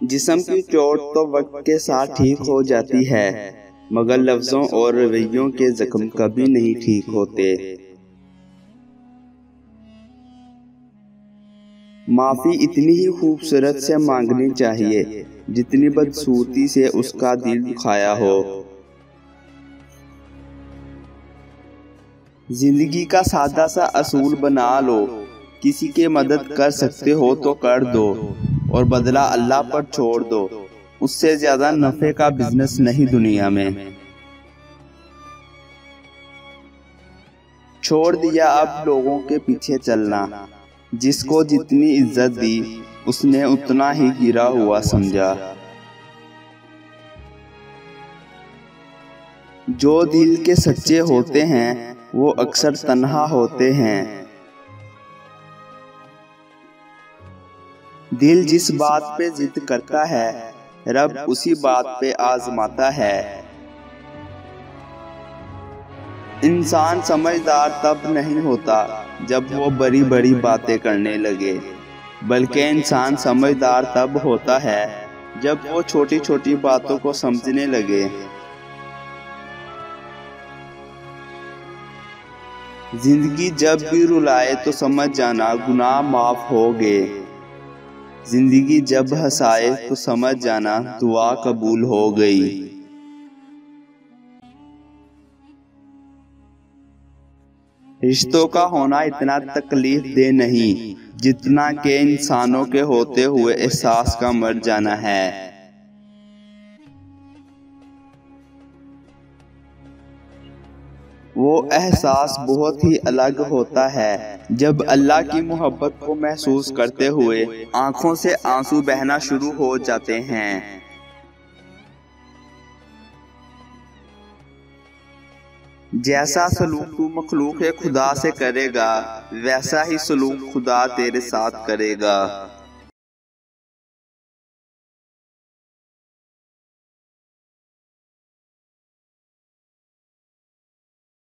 جسم کی چوٹ تو وقت کے ساتھ ٹھیک ہو جاتی ہے، مگر لفظوں اور رویوں کے زخم کبھی نہیں ٹھیک ہوتے۔ معافی اتنی ہی خوبصورت سے مانگنی چاہیے جتنی بدصورتی سے اس کا دل دکھایا ہو۔ زندگی کا سادہ سا اصول بنا لو، کسی کی مدد کر سکتے ہو تو کر دو اور بدلہ اللہ پر چھوڑ دو۔ اس سے زیادہ نفع کا بزنس نہیں دنیا میں۔ چھوڑ دیا اب لوگوں کے پیچھے چلنا، جس کو جتنی عزت دی اس نے اتنا ہی گرا ہوا سمجھا۔ جو دل کے سچے ہوتے ہیں وہ اکثر تنہا ہوتے ہیں۔ دل جس بات پہ ضد کرتا ہے رب اسی بات پہ آزماتا ہے۔ انسان سمجھدار تب نہیں ہوتا جب وہ بڑی بڑی باتیں کرنے لگے، بلکہ انسان سمجھدار تب ہوتا ہے جب وہ چھوٹی چھوٹی باتوں کو سمجھنے لگے۔ زندگی جب بھی رلائے تو سمجھ جانا گناہ معاف ہو گئے، زندگی جب ہنسائے تو سمجھ جانا دعا قبول ہو گئی۔ رشتوں کا ہونا اتنا تکلیف دہ نہیں جتنا کہ انسانوں کے ہوتے ہوئے احساس کا مر جانا ہے۔ وہ احساس بہت ہی الگ ہوتا ہے جب اللہ کی محبت کو محسوس کرتے ہوئے آنکھوں سے آنسو بہنا شروع ہو جاتے ہیں۔ جیسا سلوک تو مخلوق خدا سے کرے گا ویسا ہی سلوک خدا تیرے ساتھ کرے گا۔